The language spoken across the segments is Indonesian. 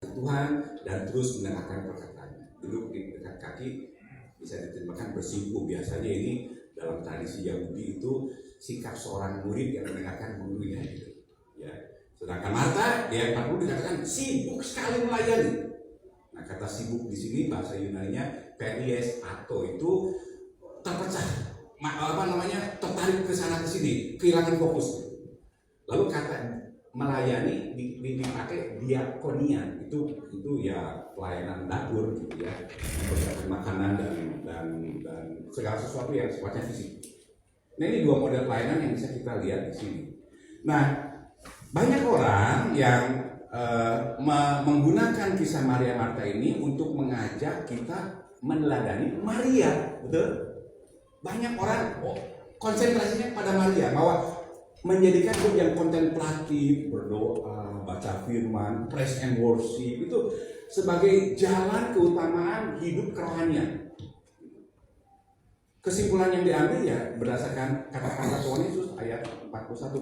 Tuhan dan terus mendengarkan perkataannya. Duduk di dekat kaki, bisa diterjemahkan bersimpuh. Biasanya ini dalam tradisi Yahudi itu sikap seorang murid yang mendengarkan gurunya gitu. Ya. Sedangkan Marta di ayat 40 dikatakan sibuk sekali melayani. Nah, kata sibuk di sini bahasa Yunaninya peries atau itu terpecah, tertarik ke sana ke sini, kehilangan fokus. Lalu kata melayani dipakai diakonia, itu ya pelayanan dapur gitu ya, mempersiapkan makanan dan segala sesuatu yang sifatnya fisik. Nah, ini dua model pelayanan yang bisa kita lihat di sini. Nah, banyak orang yang menggunakan kisah Maria Marta ini untuk mengajak kita meneladani Maria, betul? Banyak orang konsentrasinya pada Maria, bahwa menjadikan hidup yang kontemplatif, berdoa, baca firman, praise and worship itu sebagai jalan keutamaan hidup kerohanian. Kesimpulan yang diambil ya berdasarkan kata-kata Tuhan Yesus ayat 41-42.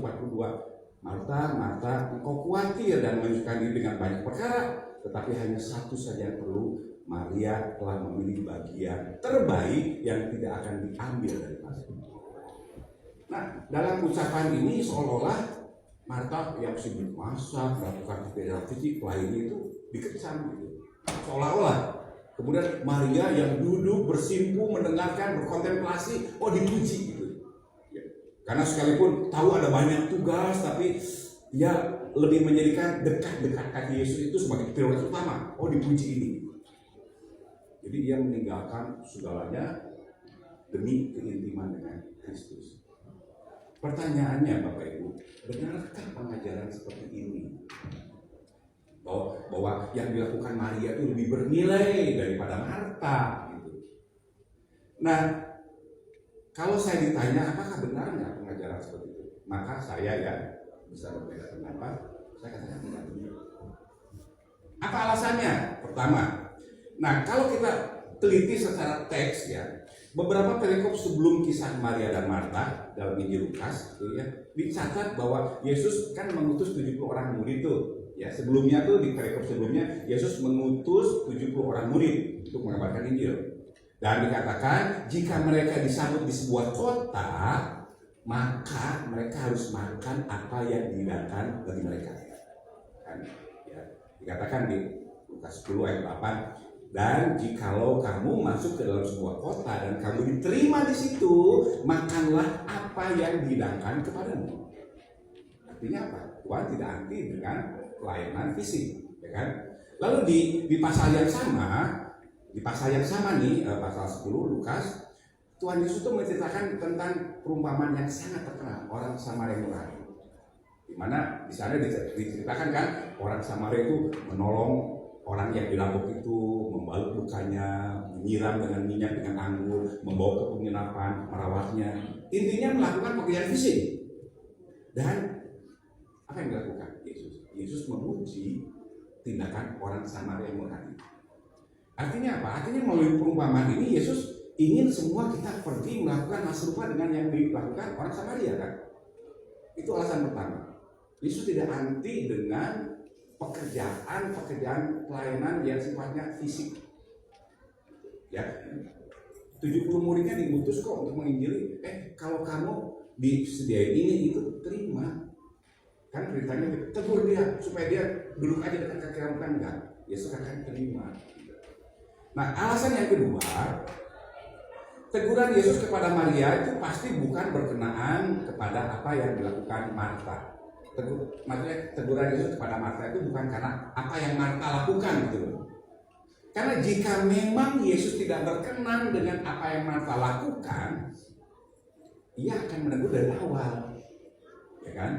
Marta, Marta, engkau khawatir dan menunjukkan diri dengan banyak perkara, tetapi hanya satu saja yang perlu. Maria telah memilih bagian terbaik yang tidak akan diambil dari Maria. Nah, dalam ucapan ini seolah-olah Marta yang sibuk masak, melakukan aktivitas fisik lainnya itu dikecam gitu. Seolah-olah. Kemudian Maria yang duduk bersimpuh mendengarkan, berkontemplasi, dipuji gitu. Ya. Karena sekalipun tahu ada banyak tugas, tapi dia lebih menjadikan dekat-dekat kaki Yesus itu sebagai prioritas utama. Dipuji ini. Jadi dia meninggalkan segalanya demi keintiman dengan Kristus. Pertanyaannya Bapak Ibu, benarkah pengajaran seperti ini? Bahwa yang dilakukan Maria itu lebih bernilai daripada Marta gitu. Nah, kalau saya ditanya apakah benarnya pengajaran seperti itu, maka saya ya bisa berbeda pendapat. Saya katakan tidak benar. Apa alasannya? Pertama, nah kalau kita teliti secara teks ya, beberapa perikop sebelum kisah Maria dan Marta dalam Injil Lukas ya, dicatat bahwa Yesus kan mengutus 70 orang murid itu. Ya, sebelumnya tuh di perikop sebelumnya Yesus mengutus 70 orang murid untuk mengabarkan Injil. Dan dikatakan jika mereka disambut di sebuah kota, maka mereka harus makan apa yang dihidangkan bagi mereka. Kan, ya, dikatakan di Lukas 10 ayat 8. Dan jikalau kamu masuk ke dalam sebuah kota dan kamu diterima di situ, makanlah apa yang dihidangkan kepadamu. Artinya apa? Tuhan tidak anti dengan pelayanan fisik, ya kan? Lalu di pasal yang sama, nih, pasal 10 Lukas, Tuhan Yesus itu menceritakan tentang perumpamaan yang sangat terkenal, orang Samaria murah. Di mana di sana diceritakan kan, orang Samaria itu menolong orang yang dirampok itu, membalut lukanya, menyiram dengan minyak dengan anggur, membawa ke penginapan, merawatnya. Intinya melakukan pekerjaan fisik. Dan apa yang dilakukan Yesus? Yesus memuji tindakan orang Samaria murah. Artinya apa? Artinya melalui perumpamaan ini Yesus ingin semua kita pergi melakukan hal serupa dengan yang dilakukan orang Samaria kan? Itu alasan pertama. Yesus tidak anti dengan pekerjaan pelayanan yang sifatnya fisik. Ya. 70 muridnya diutus kok untuk menginjili. Kalau kamu disediain ini itu terima. Kan beritanya tegur dia supaya dia duduk aja dekat kaki kamu kan enggak. Yesus akan terima. Nah, alasan yang kedua, teguran Yesus kepada Maria itu pasti bukan berkenaan kepada apa yang dilakukan Marta. Maksudnya teguran Yesus kepada Marta itu bukan karena apa yang Marta lakukan gitu. Karena jika memang Yesus tidak berkenan dengan apa yang Marta lakukan, ia akan menegur dari awal, ya kan?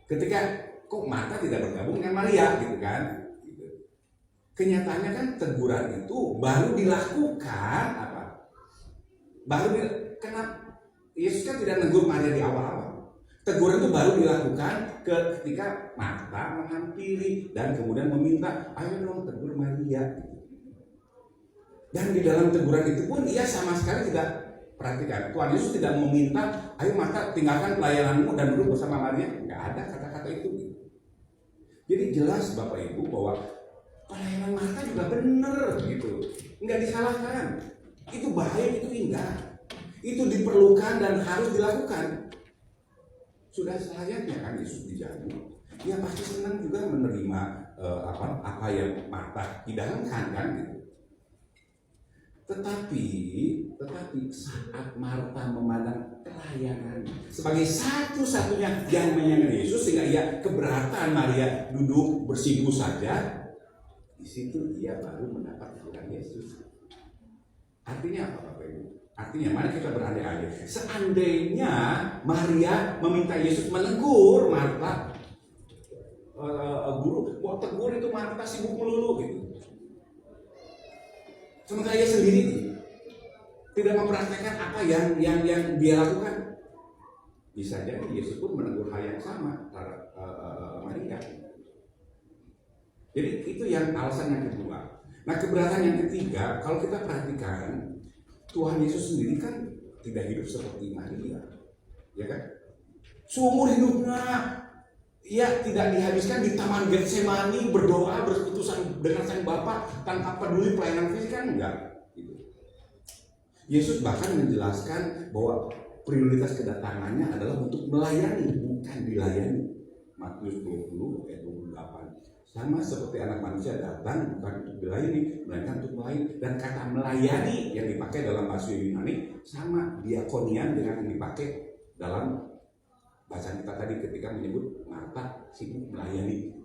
Ketika kok Marta tidak bergabung dengan Maria gitu kan? Kenyataannya kan teguran itu baru dilakukan apa? Kenapa Yesus kan tidak negur Maria di awal-awal? Teguran itu baru dilakukan ketika Marta menghampiri dan kemudian meminta, ayo dong tegur Maria. Dan di dalam teguran itu pun ia sama sekali tidak perhatikan. Tuhan Yesus tidak meminta, ayo Marta tinggalkan pelayananmu dan duduk bersama Maria. Nggak ada kata-kata itu. Jadi jelas Bapak Ibu bahwa sudah benar gitu, nggak disalahkan. Itu baik, itu indah, itu diperlukan dan harus dilakukan. Sudah selayaknya kan Yesus dijamu. Dia pasti senang juga menerima apa yang Marta hidangkan kan gitu. Tetapi saat Marta memandang pelayanan sebagai satu-satunya yang menyayangkan Yesus, sehingga ia keberatan Maria duduk bersikup saja, di situ ia baru mendapat teguran Yesus. Artinya apa Bapak Ibu? Artinya mari kita berandai-andai, seandainya Maria meminta Yesus menegur Marta, guru, mau tegur itu Marta sibuk melulu gitu. Sementara ia sendiri tidak mempraktekkan apa yang dia lakukan. Bisa jadi Yesus pun menegur hal yang sama terhadap Maria. Jadi itu yang alasan yang kedua. Nah, keberatan yang ketiga, kalau kita perhatikan, Tuhan Yesus sendiri kan tidak hidup seperti Maria, ya kan? Seumur hidupnya ia tidak dihabiskan di Taman Getsemani berdoa bersekutu dengan Sang Bapa tanpa peduli pelayanan fisik, kan enggak gitu. Yesus bahkan menjelaskan bahwa prioritas kedatangannya adalah untuk melayani, bukan dilayani. Matius 20 ayat 28. Sama seperti anak manusia datang bukan untuk dilayani, melainkan untuk melayani. Dan kata melayani yang dipakai dalam bahasa Yunani sama diakonian dengan yang dipakai dalam bacaan kita tadi ketika menyebut Marta sibuk melayani.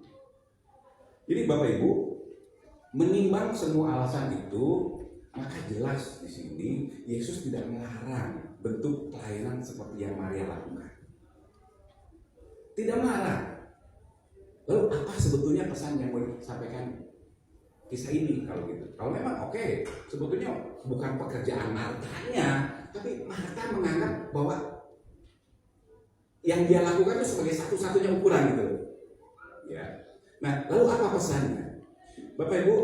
Jadi Bapak Ibu, menimbang semua alasan itu, maka jelas di sini Yesus tidak melarang bentuk pelayanan seperti yang Maria lakukan. Tidak melarang. Lalu apa sebetulnya pesan yang mau disampaikan kisah ini kalau gitu? Kalau memang oke, sebetulnya bukan pekerjaan Martanya, tapi Marta menganggap bahwa yang dia lakukan itu sebagai satu-satunya ukuran gitu. Ya. Nah, lalu apa pesannya? Bapak Ibu,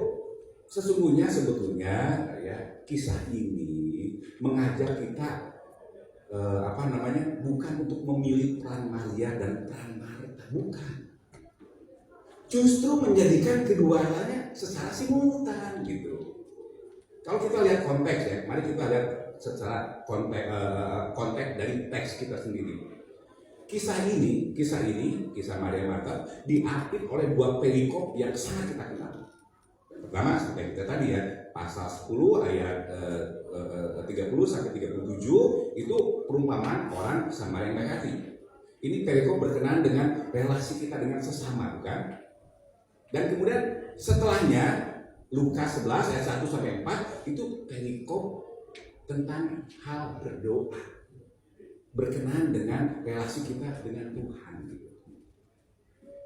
sesungguhnya sebetulnya ya kisah ini mengajak kita bukan untuk memilih peran Maria dan peran Marta, bukan. Justru menjadikan keduanya secara simultan gitu. Kalau kita lihat konteks ya, mari kita lihat secara konteks dari teks kita sendiri. Kisah Maria dan Marta diapit oleh dua perikop yang sangat kita kenal. Pertama, seperti kita tadi ya, pasal 10 ayat 30 sampai 37 itu perumpamaan orang Samaria yang baik hati. Ini perikop berkenaan dengan relasi kita dengan sesama, bukan? Dan kemudian setelahnya Lukas 11 ayat 1 sampai 4 itu perikop tentang hal berdoa, berkenaan dengan relasi kita dengan Tuhan.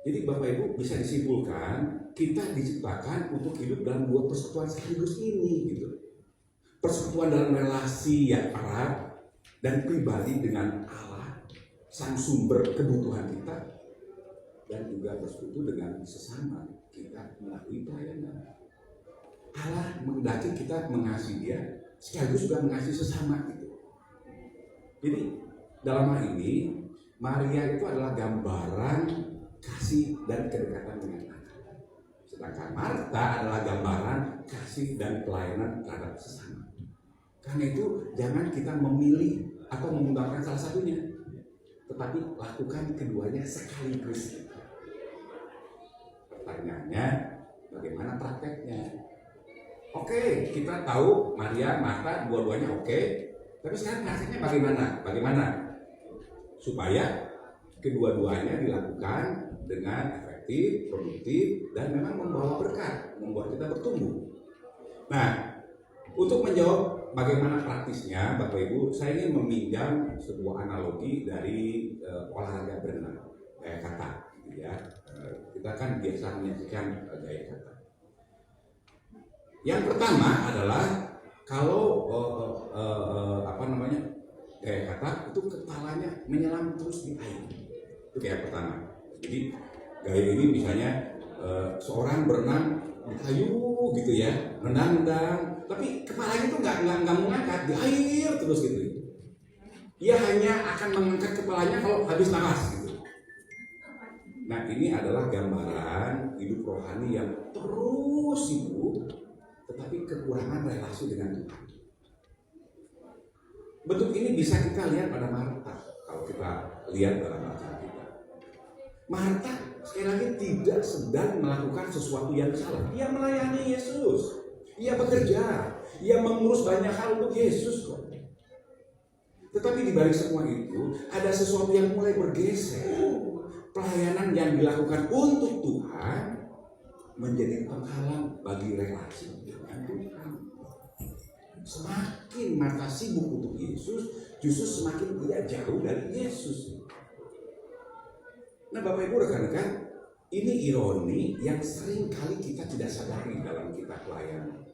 Jadi Bapak Ibu bisa disimpulkan kita diciptakan untuk hidup dalam dua persekutuan sekaligus ini gitu. Persekutuan dalam relasi yang erat dan pribadi dengan Allah, sang sumber kebutuhan kita, dan juga bersekutu dengan sesama kita melalui pelayanan. Allah menghendaki kita mengasihi Dia, sekaligus juga mengasihi sesama gitu. Jadi dalam hal ini Maria itu adalah gambaran kasih dan kedekatan dengan Allah. Sedangkan Marta adalah gambaran kasih dan pelayanan terhadap sesama. Karena itu jangan kita memilih atau mengembangkan salah satunya, tetapi lakukan keduanya sekaligus. Pertanyaannya, bagaimana prakteknya? Oke, kita tahu Maria, Marta, dua-duanya oke. Tapi sekarang prakteknya bagaimana? Supaya kedua-duanya dilakukan dengan efektif, produktif, dan memang membawa berkat, membuat kita bertumbuh. Nah, untuk menjawab bagaimana praktisnya, Bapak Ibu, saya ingin meminjam sebuah analogi dari olahraga berenang, gaya kata, ya. Kita kan biasa menyaksikan gaya kata. Yang pertama adalah kalau gaya kata itu kepalanya menyelam terus di air. Itu gaya pertama. Jadi gaya ini misalnya seorang berenang di kayu gitu ya, menendang, tapi kepalanya itu nggak mengangkat di air terus gitu. Dia hanya akan mengangkat kepalanya kalau habis napas gitu. Nah, ini adalah gambaran hidup rohani yang terus hidup kekurangan relasi dengan Tuhan. Bentuk ini bisa kita lihat pada Marta. Kalau kita lihat dalam bacaan kita, Marta sekali lagi tidak sedang melakukan sesuatu yang salah. Ia melayani Yesus, ia bekerja, ia mengurus banyak hal untuk Yesus kok. Tetapi di balik semua itu ada sesuatu yang mulai bergeser. Pelayanan yang dilakukan untuk Tuhan menjadi penghalang bagi relasi dengan Tuhan. Semakin Marta sibuk untuk Yesus, justru semakin dia jauh dari Yesus. Nah, Bapak Ibu rekan-rekan, ini ironi yang sering kali kita tidak sadari dalam kita pelayanan.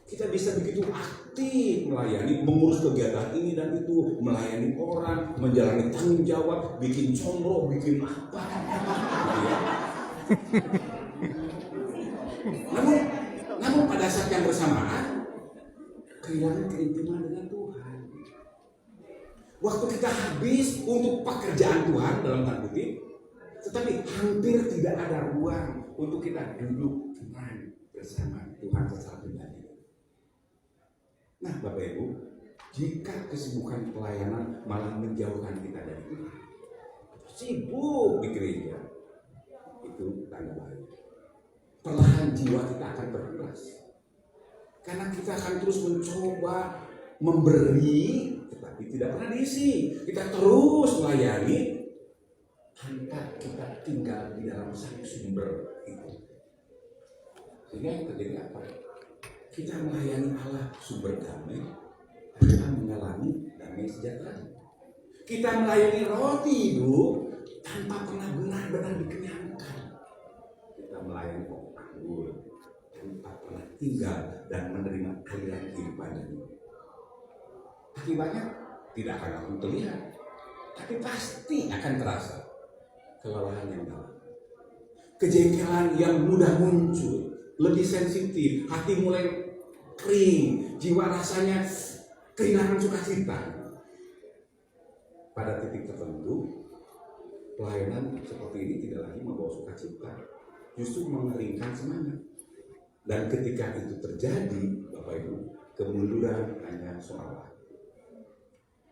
Kita bisa begitu aktif melayani, mengurus kegiatan ini dan itu, melayani orang, menjalani tanggung jawab, bikin comro, bikin apa, gitu ya. Namun pada saat yang bersamaan kehilangan keintiman dengan Tuhan. Waktu kita habis untuk pekerjaan Tuhan dalam tanda kutip, tetapi hampir tidak ada ruang untuk kita duduk tenang bersama Tuhan secara pribadi. Nah, Bapak Ibu, jika kesibukan pelayanan malah menjauhkan kita dari Tuhan, sibuk di gereja, itu tanda baik. Perlahan jiwa kita akan berkeras. Karena kita akan terus mencoba memberi, tetapi tidak pernah diisi. Kita terus melayani, tanpa kita tinggal di dalam satu sumber itu. Sehingga yang terjadi apa? Kita melayani Allah sumber damai, kita mengalami damai sejahtera. Kita melayani roti hidup tanpa pernah benar-benar dikenyangkan. Kita melayani anggur tanpa pernah tinggal dan menerima aliran kehidupan ini. Akibatnya tidak akan langsung terlihat, tapi pasti akan terasa kelelahan yang dalam, kejengkelan yang mudah muncul, lebih sensitif, hati mulai kering, jiwa rasanya kehilangan sukacita. Pada titik tertentu, pelayanan seperti ini tidak lagi membawa sukacita, justru mengeringkan semangat. Dan ketika itu terjadi, Bapak Ibu, kemunduran hanya soal waktu.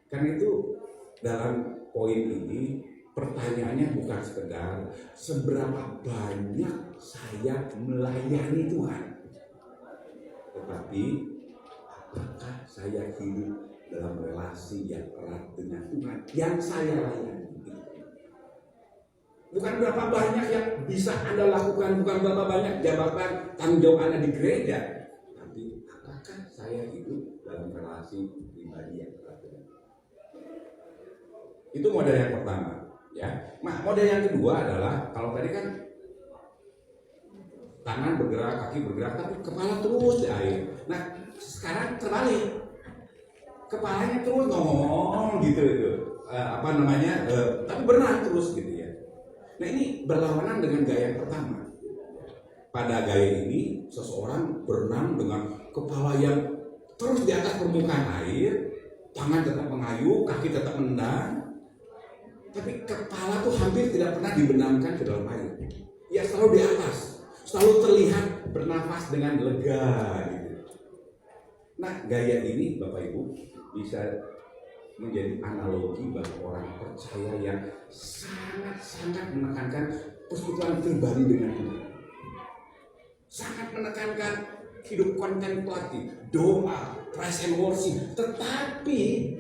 Karena itu dalam poin ini pertanyaannya bukan sekedar seberapa banyak saya melayani Tuhan, tetapi apakah saya hidup dalam relasi yang erat dengan Tuhan yang saya layani. Bukan berapa banyak yang bisa Anda lakukan, bukan berapa banyak jabatan tanggung jawab Anda di gereja, tapi apakah saya hidup dalam relasi pribadi yang erat dengan Tuhan. Itu model yang pertama, ya. Nah, model yang kedua adalah kalau tadi kan tangan bergerak, kaki bergerak, tapi kepala terus di air. Nah, sekarang terbalik, kepalanya terus ngomong gitu itu, tapi berenang terus gitu ya. Nah, ini berlawanan dengan gaya yang pertama. Pada gaya ini seseorang berenang dengan kepala yang terus di atas permukaan air, tangan tetap mengayuh, kaki tetap menendang, tapi kepala tuh hampir tidak pernah dibenamkan ke dalam air. Ya selalu di atas, selalu terlihat bernafas dengan lega gitu. Nah, gaya ini Bapak Ibu bisa menjadi analogi bagi orang percaya yang sangat-sangat menekankan persekutuan pribadi dengan Tuhan. Sangat menekankan hidup kontemplatif, doa, praise and worship, tetapi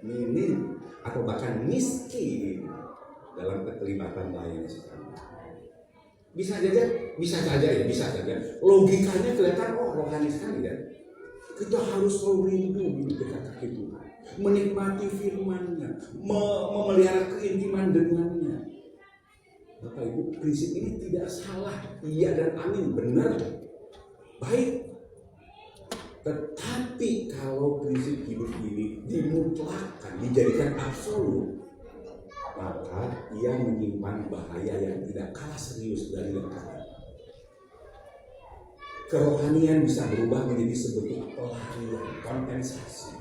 minim atau bahkan miskin dalam keterlibatan lainnya sesama. Bisa saja. Logikanya kelihatan rohani sekali ya. Kita harus selalu rindu di dekat kaki Tuhan, menikmati firman-Nya, memelihara keintiman dengannya. Bapak Ibu, prinsip ini tidak salah, iya dan amin, benar, baik. Tetapi kalau prinsip hidup ini dimutlakkan, dijadikan absolut, maka ia menyimpan bahaya yang tidak kalah serius dari lengkap. Kerohanian bisa berubah menjadi sebuah pelarian, kompensasi.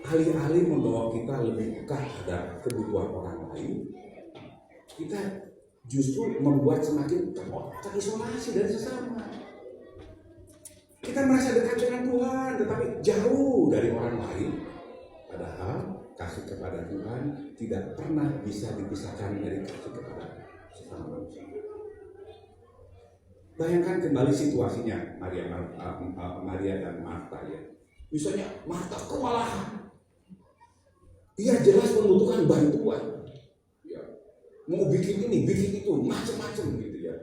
Alih-alih membawa kita lebih dekat pada kebutuhan orang lain, kita justru membuat semakin terisolasi dari sesama. Kita merasa dekat dengan Tuhan, tetapi jauh dari orang lain. Padahal kasih kepada Tuhan tidak pernah bisa dipisahkan dari kasih kepada sesama manusia. Bayangkan kembali situasinya Maria dan Marta ya. Misalnya Marta kewalahan. Dia jelas membutuhkan bantuan. Ya. Mau bikin ini, bikin itu, macam-macam gitu ya.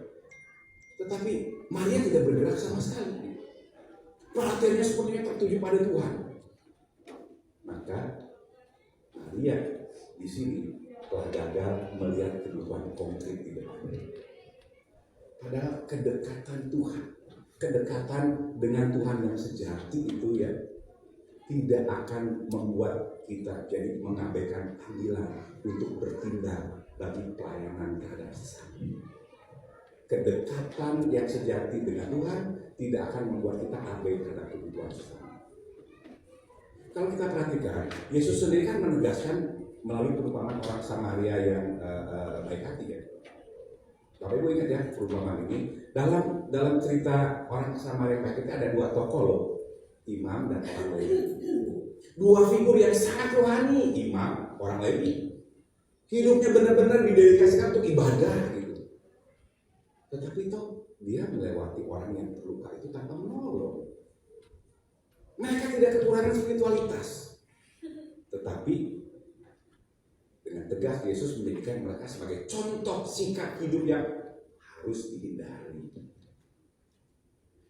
Tetapi Maria tidak bergerak sama sekali. Perhatiannya sepertinya tertuju pada Tuhan. Maka Maria di sini telah gagal melihat kebutuhan konkret di depannya. Padahal kedekatan Tuhan, kedekatan dengan Tuhan yang sejati itu ya tidak akan membuat kita jadi mengabaikan panggilan untuk bertindak bagi pelayanan terhadap sesama. Kedekatan yang sejati dengan Tuhan tidak akan membuat kita abai terhadap kebutuhan sesama. Kalau kita perhatikan, Yesus sendiri kan menegaskan melalui perumpamaan orang Samaria yang baik hati ya. Bapak Ibu ingat ya perumpamaan ini dalam cerita orang Samaria baik hati ada dua tokoh loh, imam dan orang Lewi. Dua figur yang sangat rohani, imam, orang Lewi. Hidupnya benar-benar didedikasikan untuk ibadah gitu. Tetapi toh dia melewati orang yang terluka itu tanpa menolong. Mereka tidak kekurangan spiritualitas, tetapi dengan tegas Yesus menjadikan mereka sebagai contoh sikap hidup yang harus dihindari.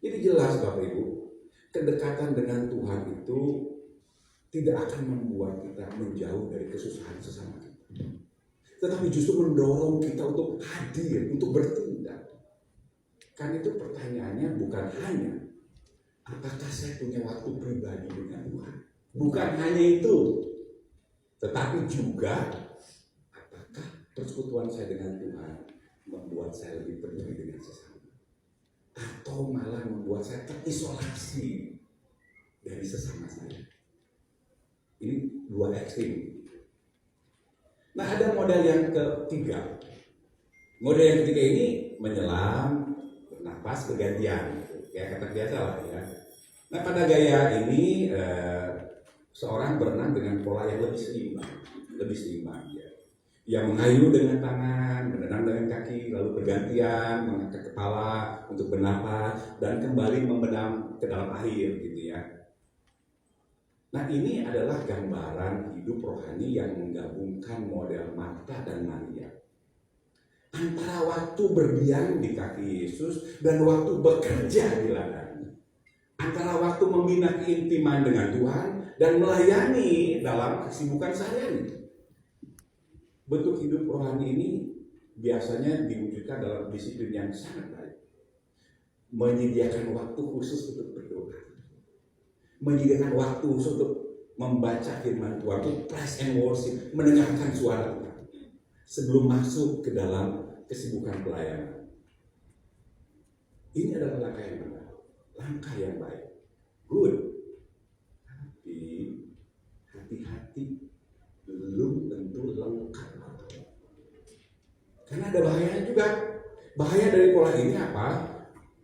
Jadi jelas Bapak Ibu, kedekatan dengan Tuhan itu tidak akan membuat kita menjauh dari kesusahan sesama kita, tetapi justru mendorong kita untuk hadir, untuk bertindak. Kan itu pertanyaannya bukan hanya apakah saya punya waktu pribadi dengan Tuhan, bukan hanya itu, tetapi juga apakah persekutuan saya dengan Tuhan membuat saya lebih peduli dengan sesama, atau malah membuat saya terisolasi dari sesama saya. Ini dua ekstrim. Nah, ada model yang ketiga. Model yang ketiga ini menyelam, bernapas, bergantian, kayak kata biasa lah ya. Nah, pada gaya ini seorang berenang dengan pola yang lebih seimbang ya. Yang mengayu dengan tangan, berenang dengan kaki, lalu bergantian mengangkat kepala untuk bernapas dan kembali membenam ke dalam air gitu ya. Nah, ini adalah gambaran hidup rohani yang menggabungkan model Marta dan Maria. Antara waktu berdiam di kaki Yesus dan waktu bekerja di ladang. Antara waktu membina keintiman dengan Tuhan dan melayani dalam kesibukan sehari-hari. Bentuk hidup rohani ini biasanya diwujudkan dalam disiplin yang sangat baik. Menyediakan waktu khusus untuk berdoa. Menyediakan waktu untuk membaca firman Tuhan, untuk praise and worship, mendengarkan suara Tuhan sebelum masuk ke dalam kesibukan pelayanan. Ini adalah langkah yang benar, langkah yang baik, good. Tapi hati-hati, belum tentu lengkap. Karena ada bahayanya juga. Bahaya dari pola ini apa?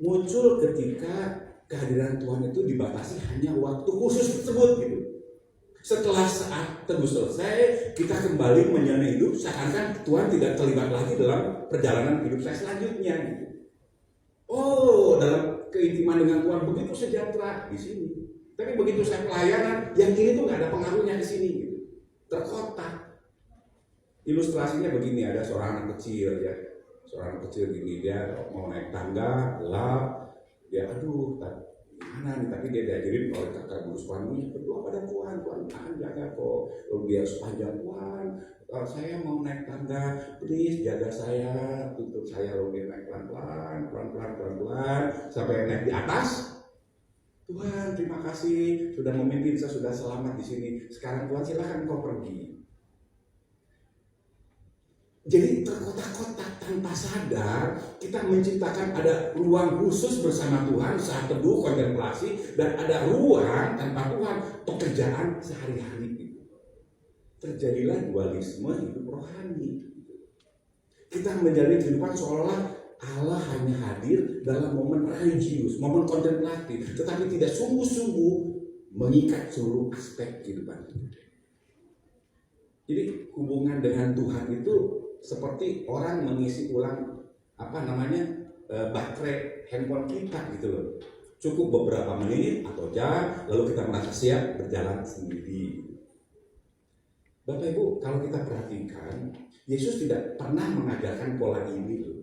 Muncul ketika kehadiran Tuhan itu dibatasi hanya waktu khusus tersebut gitu. Setelah saat terbus selesai, kita kembali menjalani hidup seakan Tuhan tidak terlibat lagi dalam perjalanan hidup saya selanjutnya. Gitu. Oh, dalam keintiman dengan Tuhan begitu sejahtera di sini. Tapi begitu saya pelayanan, yang ini tuh nggak ada pengaruhnya di sini. Gitu. Terkotak. Ilustrasinya begini, ada seorang anak kecil ya, seorang anak kecil gini dia mau naik tangga, gelap. Ya aduh, gimana nih? Tapi dia diajarin oleh kakak guru sekolahnya, berdoa pada Tuhan, Tuhan akan jaga kok. Lalu dia sepanjang Tuhan, saya mau naik tangga, please jaga saya, tutup saya, lalu dia naik pelan-pelan, sampai naik di atas. Tuhan terima kasih sudah memimpin saya, sudah selamat di sini. Sekarang Tuhan silakan kau pergi. Jadi terkotak-kotak tanpa sadar kita menciptakan ada ruang khusus bersama Tuhan saat teduh kontemplasi dan ada ruang tanpa Tuhan pekerjaan sehari-hari. Terjadilah dualisme hidup rohani. Kita menjalani kehidupan seolah Allah hanya hadir dalam momen religius, momen kontemplatif, tetapi tidak sungguh-sungguh mengikat seluruh aspek kehidupan kita. Jadi hubungan dengan Tuhan itu seperti orang mengisi ulang baterai handphone kita gitu loh. Cukup beberapa menit atau jam, lalu kita merasa siap berjalan sendiri. Bapak Ibu, kalau kita perhatikan, Yesus tidak pernah mengajarkan pola ini loh.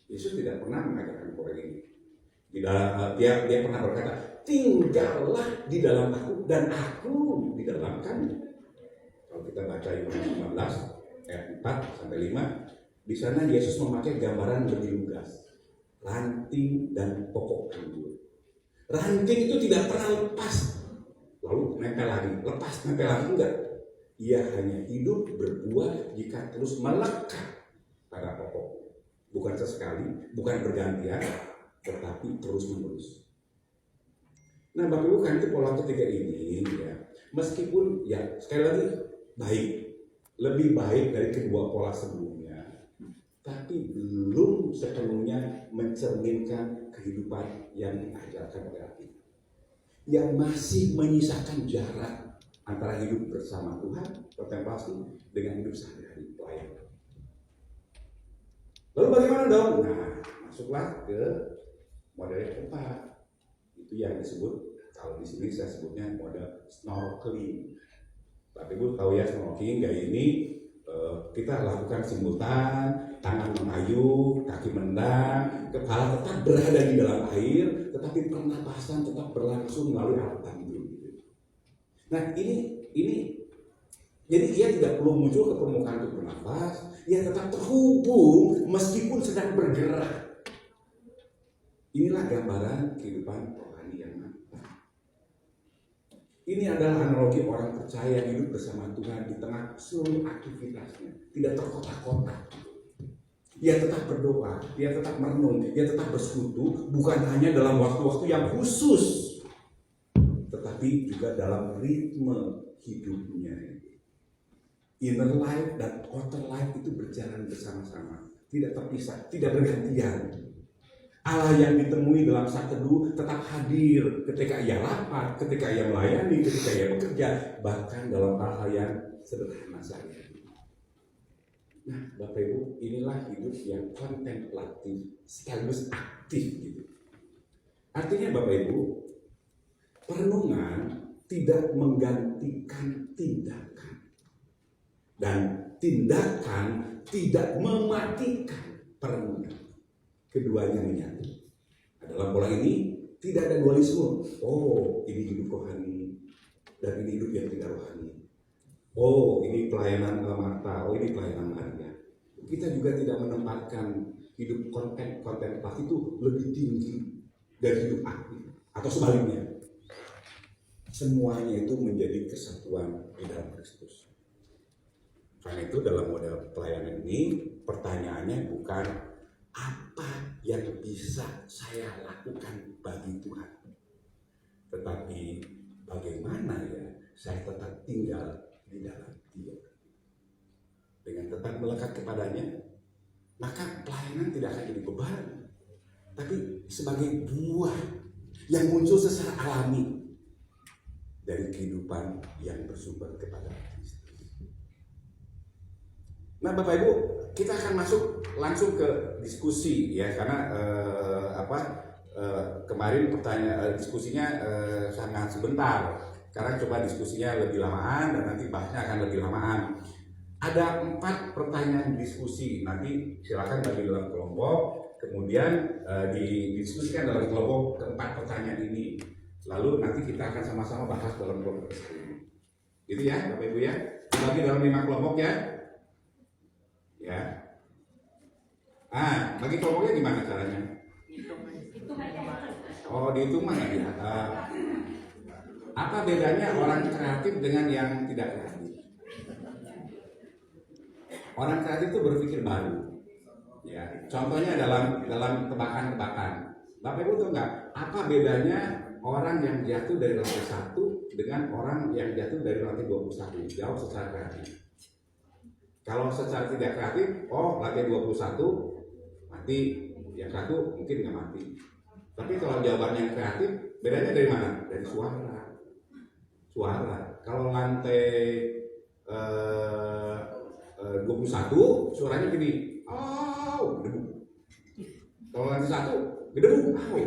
Yesus tidak pernah mengajarkan pola ini. Dia pernah berkata, tinggallah di dalam aku dan aku di dalam kamu. Kalau kita baca Yohanes 15 ayat 4 sampai 5, di sana Yesus memakai gambaran lebih lugas, ranting dan pokok anggur. Ranting itu tidak pernah lepas, lalu nempel lagi, lepas nempel lagi, enggak. Ia hanya hidup berbuah jika terus melekat pada pokok. Bukan sesekali, bukan bergantian, tetapi terus menerus. Nah, Bapak Ibu, kan itu pola ketiga ini ya. Meskipun ya sekali lagi baik, lebih baik dari kedua pola sebelumnya, tapi belum sepenuhnya mencerminkan kehidupan yang diajarkan oleh kita, yang masih menyisakan jarak antara hidup bersama Tuhan, kontemplasi, dengan hidup sehari-hari pelayanan. Lalu bagaimana dong? Nah, masuklah ke model yang keempat. Itu yang disebut, kalau di sini saya sebutnya model snorkeling. Bapak Ibu tahu ya, snorkeling kayak ini kita lakukan simultan, tangan mengayuh, kaki mendang, kepala tetap berada di dalam air, tetapi pernapasan tetap berlangsung melalui alat bantu. Nah ini jadi dia tidak perlu muncul ke permukaan untuk bernafas, dia tetap terhubung meskipun sedang bergerak. Inilah gambaran kehidupan rohani yang mantap. Ini adalah analogi orang percaya hidup bersama Tuhan di tengah seluruh aktivitasnya, tidak terkotak-kotak. Dia tetap berdoa, dia tetap merenung, dia tetap bersekutu, bukan hanya dalam waktu-waktu yang khusus, tetapi juga dalam ritme hidupnya. Inner life dan outer life itu berjalan bersama-sama, tidak terpisah, tidak bergantian. Allah yang ditemui dalam saat teduh tetap hadir ketika ia lapar, ketika ia melayani, ketika ia bekerja, bahkan dalam hal-hal yang sederhana saja. Nah, Bapak Ibu, inilah hidup yang kontemplatif sekaligus aktif gitu. Artinya Bapak Ibu, perenungan tidak menggantikan tindakan, dan tindakan tidak mematikan perenungan. Keduanya menyatu. Dalam pola ini tidak ada dualisme. Oh, ini hidup rohani dan ini hidup yang tidak rohani. Oh, ini pelayanan Marta. Oh, ini pelayanan Maria. Kita juga tidak menempatkan hidup kontemplatif itu lebih tinggi dari hidup aktif atau sebaliknya. Semuanya itu menjadi kesatuan di dalam Kristus. Karena itu dalam model pelayanan ini pertanyaannya bukan apa yang bisa saya lakukan bagi Tuhan, tetapi bagaimana ya saya tetap tinggal di dalam Dia. Dengan tetap melekat kepadanya, maka pelayanan tidak akan jadi beban, tapi sebagai buah yang muncul secara alami dari kehidupan yang bersumber kepada Kristus. Nah, Bapak Ibu, kita akan masuk langsung ke diskusi ya, karena kemarin diskusinya sangat sebentar. Sekarang coba diskusinya lebih lamaan dan nanti bahasnya akan lebih lamaan. Ada 4 pertanyaan diskusi, nanti silakan bagi dalam kelompok, kemudian didiskusikan dalam kelompok keempat pertanyaan ini. Lalu nanti kita akan sama-sama bahas dalam kelompok ini. Gitu ya, Bapak Ibu ya. Bagi dalam 5 kelompok ya. Ya. Bagi kelompoknya gimana caranya? Oh, dihitung mana ya? Apa bedanya orang kreatif dengan yang tidak kreatif? Orang kreatif itu berpikir baru. Ya, contohnya dalam tebakan-tebakan. Bapak Ibu tahu nggak? Apa bedanya orang yang jatuh dari lantai 1 dengan orang yang jatuh dari lantai 21? Jawab secara kreatif. Kalau secara tidak kreatif, lantai 21 mati yang satu mungkin nggak mati. Tapi kalau jawabannya yang kreatif, bedanya dari mana? Dari suara. Kalau lantai 21 suaranya gini, oh, gedebu. Kalau lantai 1, gedebu, oh.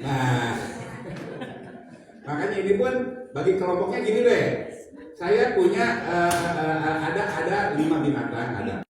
Nah, makanya ini pun bagi kelompoknya gini deh. Saya punya ada 5 binatang, ada